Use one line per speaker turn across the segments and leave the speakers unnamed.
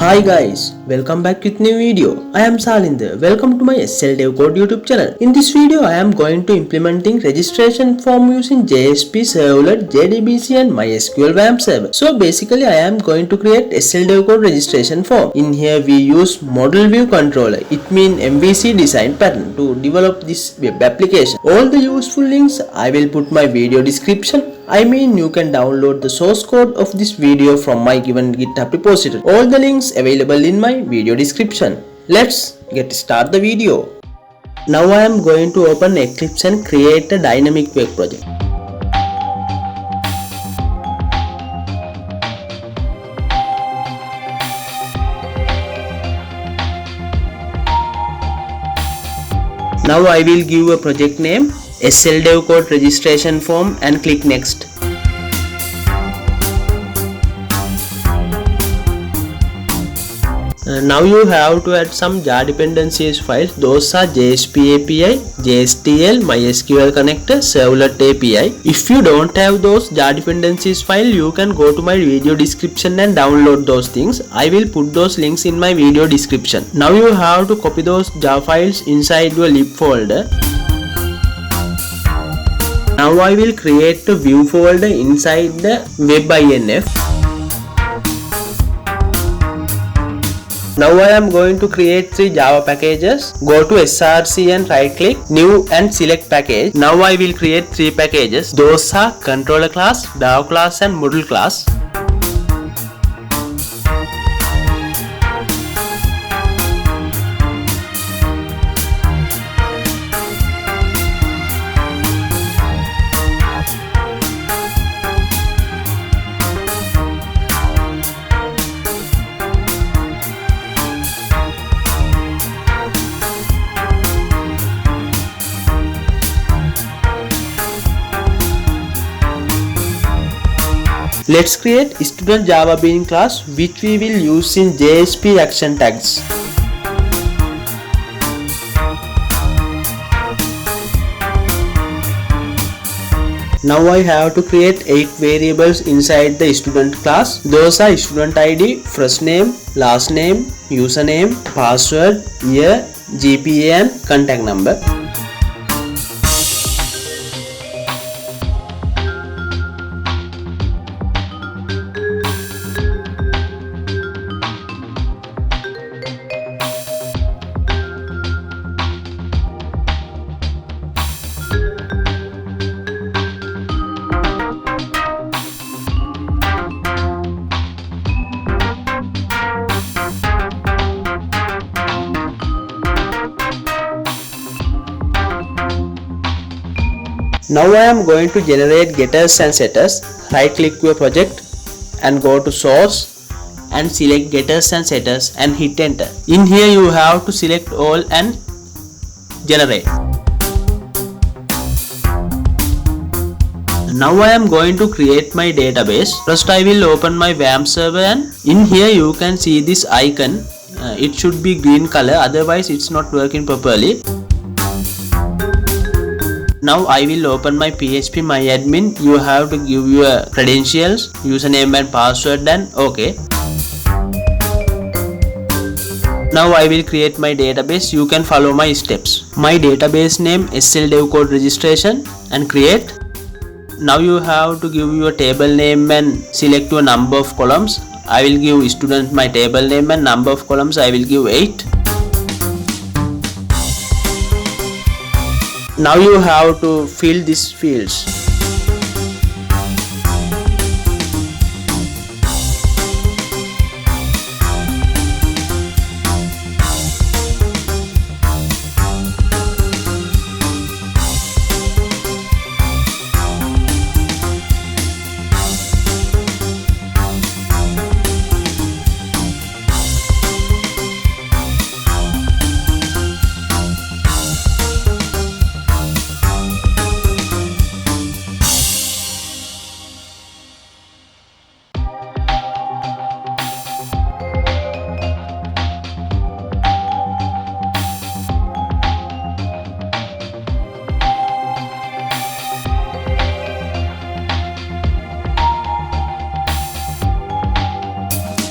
Hi guys, welcome back with new video. I am Salinder. Welcome to my SL Dev Code YouTube channel. In this video, I am going to implementing registration form using JSP Servlet, JDBC and MySQL WAMP server. So basically, I am going to create SL Dev Code registration form. In here, we use Model View Controller. It means MVC design pattern to develop this web application. All the useful links I will put my video description. I mean you can download the source code of this video from my given GitHub repository. All the links available in my video description. Let's get start the video. Now I am going to open Eclipse and create a dynamic web project. Now I will give a project name SL Dev Code registration form and click next. Now you have to add some jar dependencies files. Those are JSP API, JSTL, MySQL connector, Servlet API. If you don't have those jar dependencies file, you can go to my video description and download those things. I will put those links in my video description. Now you have to copy those jar files inside your lib folder. Now I will create a view folder inside the web.inf. Now I am going to create 3 Java packages. Go to SRC and right click, new and select package. Now I will create 3 packages. Those are controller class, dev class and model class. Let's create student Java bean class which we will use in JSP action tags. Now I have to create 8 variables inside the student class. Those are student ID, first name, last name, username, password, year, GPA and contact number. Now I am going to generate getters and setters. Right click your project and go to source and select getters and setters and hit enter. In here you have to select all and generate. Now I am going to create my database. First I will open my WAMP server and in here you can see this icon. It should be green color, otherwise it's not working properly. Now I will open my PHP MyAdmin. You have to give your credentials, username and password and OK. Now I will create my database. You can follow my steps. My database name SL Dev Code registration and create. Now you have to give your table name and select your number of columns. I will give student my table name and number of columns I will give 8. Now you have to fill these fields.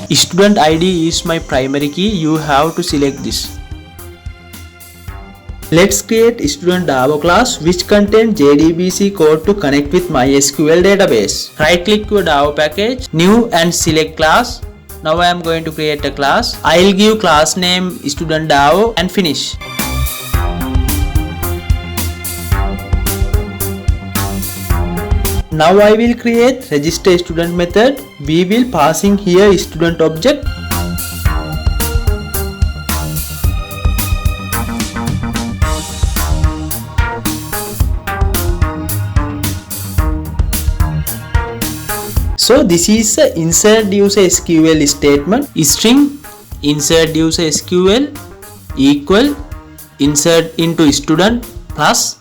Student ID is my primary key. You have to select this. Let's create student Davo class which contains JDBC code to connect with MySQL database. Right click your Davo package, new and select class. Now I am going to create a class. I'll give class name student Davo and finish. Now I will create register student method. We will passing here student object. So this is the insert user SQL statement. String insert user SQL equal insert into student plus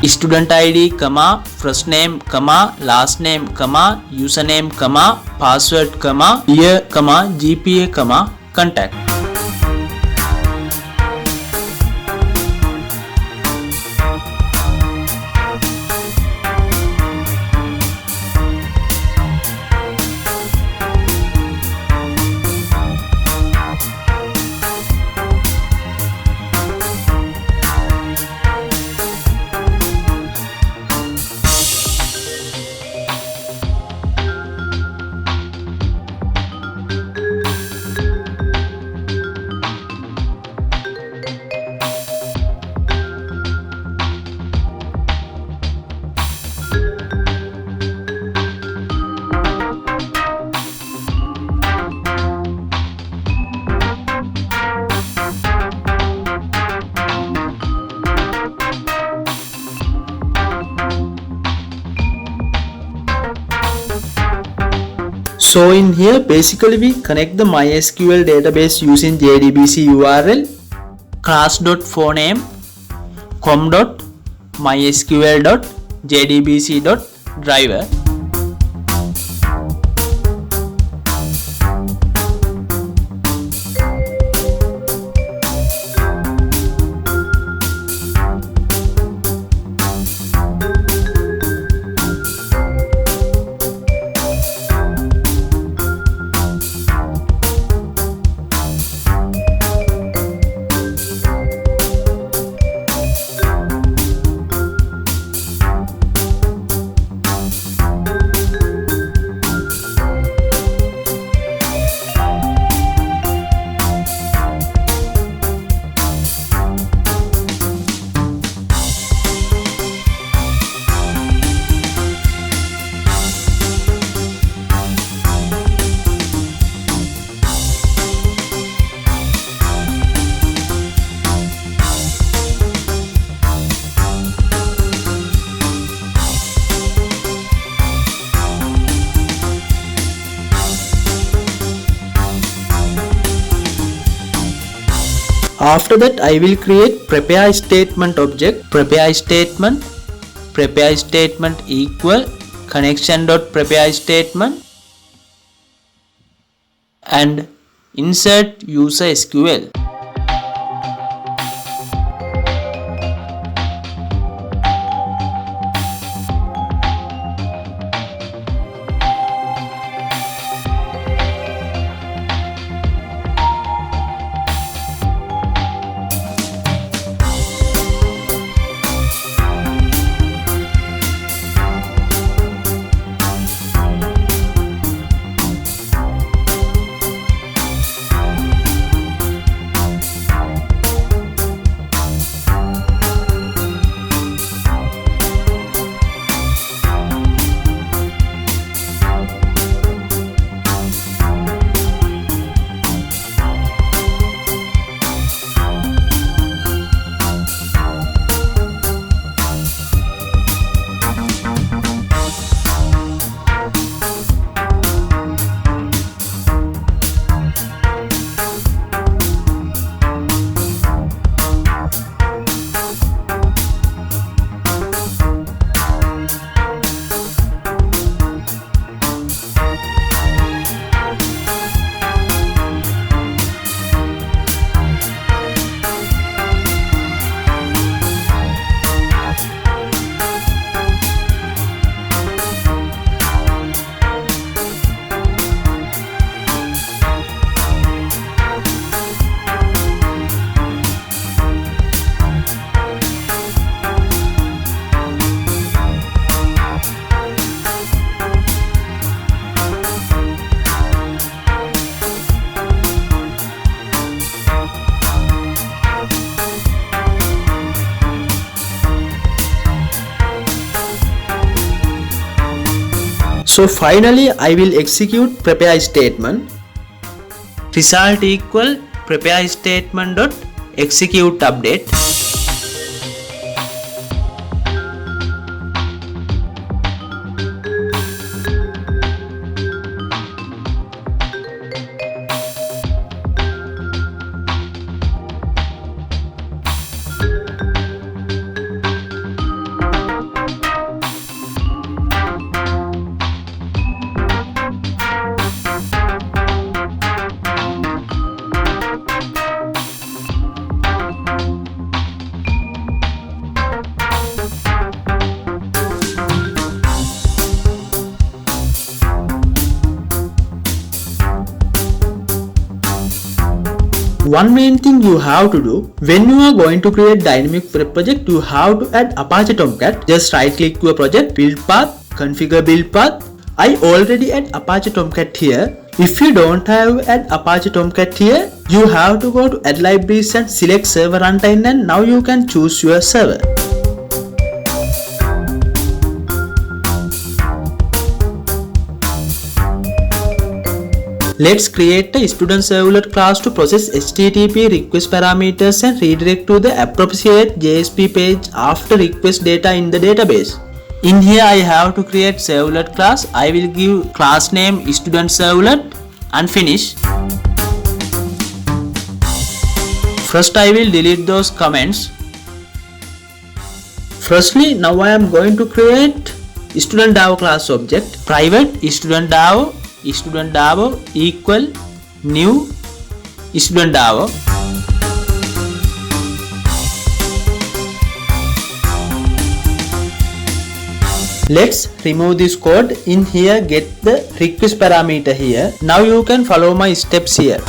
student ID, comma, first name, comma, last name, comma, username, comma, password, comma, year, comma, GPA, comma, contact. So in here basically we connect the MySQL database using JDBC URL class.phoname com.mysql.jdbc.driver. After that I will create prepare statement object. Prepare statement equal connection.prepare statement and insert user SQL. So finally I will execute prepare statement. Result equal prepare statement dot execute update. One main thing you have to do when you are going to create dynamic web project, you have to add Apache Tomcat. Just right click your project, build path, configure build path. I already add Apache Tomcat here. If you don't have add Apache Tomcat here, you have to go to add libraries and select server runtime, and now you can choose your server. Let's create a student servlet class to process HTTP request parameters and redirect to the appropriate JSP page after request data in the database. In here I have to create servlet class. I will give class name student servlet and finish. First I will delete those comments. Firstly, now I am going to create student DAO class object. Private student DAO equal new student DAO. Let's remove this code. In here get the request parameter here. Now you can follow my steps here.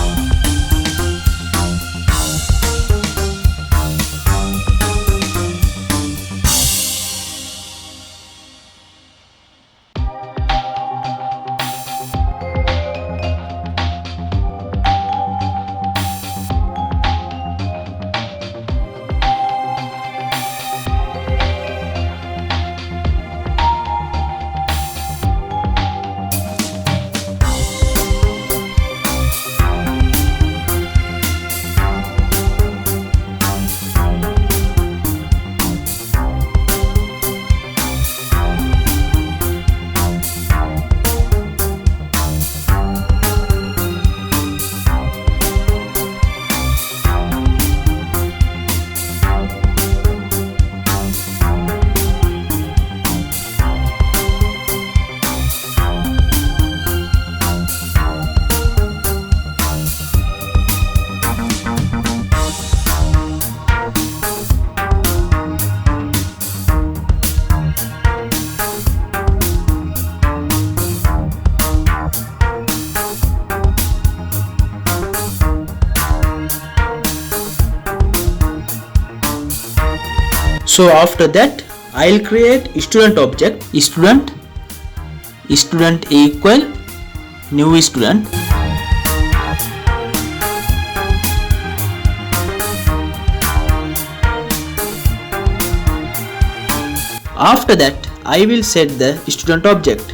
So after that I'll create student object. Student equal new student. After that I will set the student object.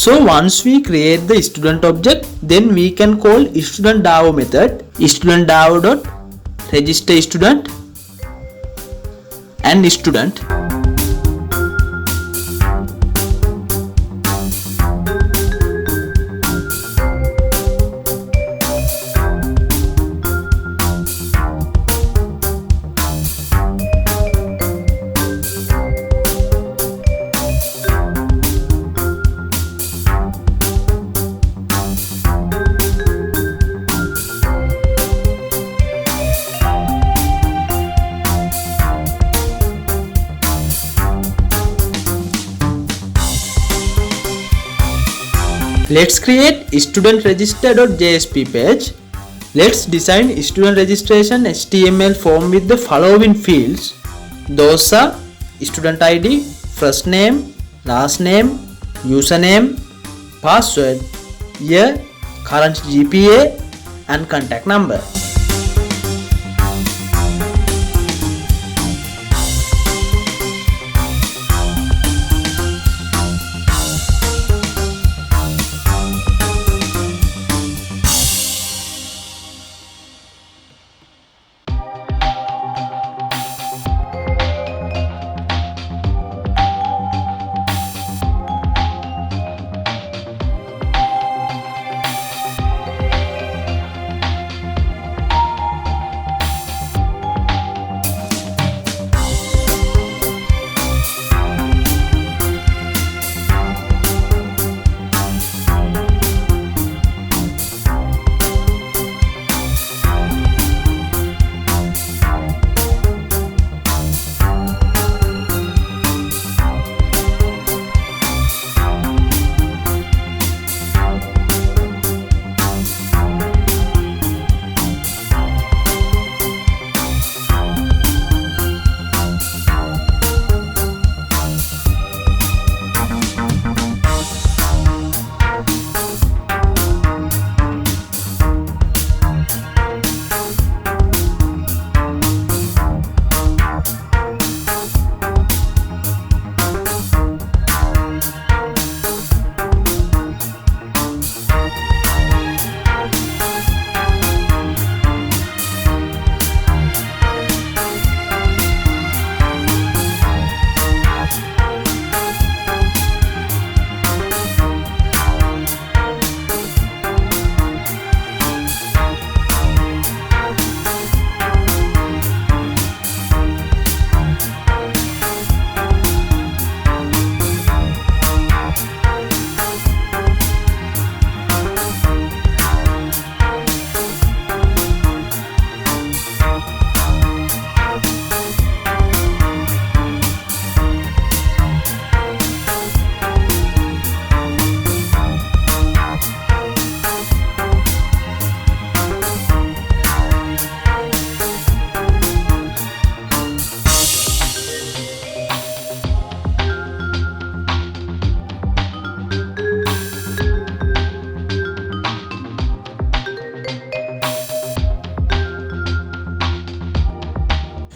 So once we create the student object, then we can call student.davo method, student.davo.register student and student. Let's create student register.jsp page. Let's design student registration HTML form with the following fields. Those are student ID, first name, last name, username, password, year, current GPA and contact number.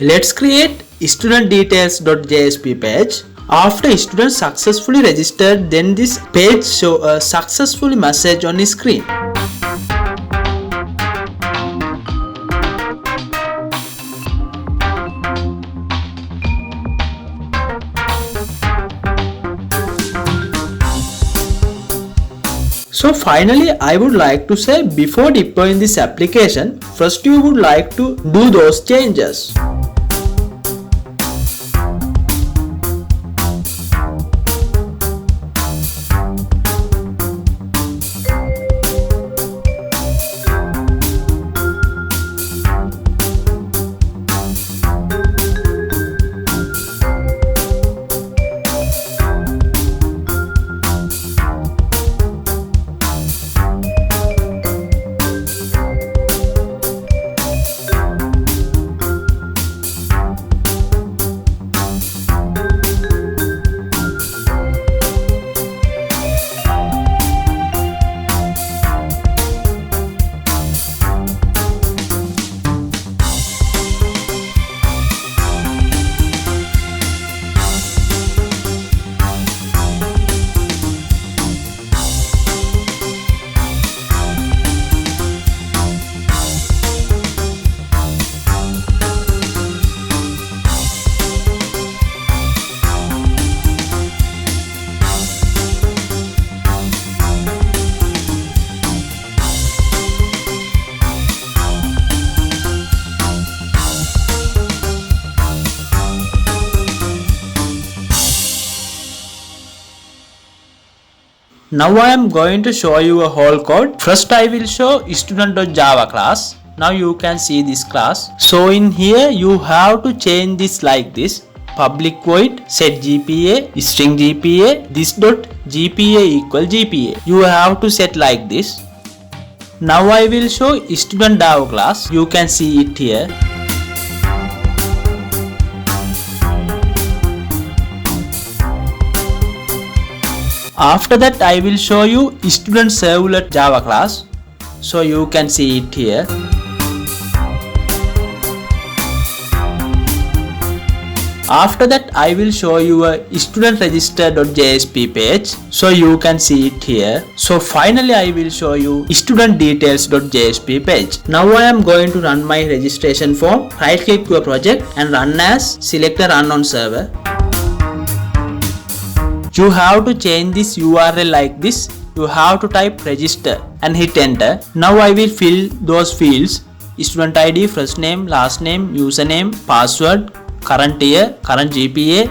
Let's create studentdetails.jsp page. After student successfully registered, then this page show a successfully message on the screen. So finally, I would like to say, before deploying this application, first you would like to do those changes.
Now I am going to show you a whole code. First I will show student.java class. Now you can see this class. So in here you have to change this like this. Public void set GPA string GPA this dot GPA equal GPA. You have to set like this. Now I will show student Dao class. You can see it here. After that I will show you student servlet Java class. So you can see it here. After that I will show you a student register.jsp page. So you can see it here. So finally I will show you student details.jsp page. Now I am going to run my registration form. Right click to a project and run as select a run on server. You have to change this URL like this. You have to type register and hit enter. Now I will fill those fields: student ID, first name, last name, username, password, current year, current GPA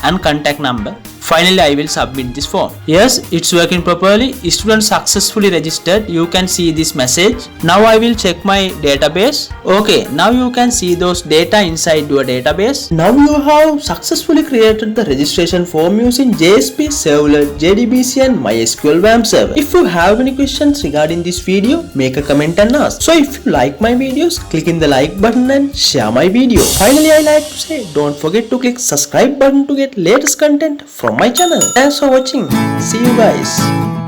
and contact number. Finally I will submit this form. Yes, it's working properly. Student successfully registered. You can see this message. Now I will check my database. Okay, now you can see those data inside your database.
Now you have successfully created the registration form using JSP, Servlet, JDBC and MySQL WAMP server. If you have any questions regarding this video, make a comment and ask. So if you like my videos, click in the like button and share my video. Finally I like to say, don't forget to click subscribe button to get latest content from my channel. Thanks for watching. See you guys.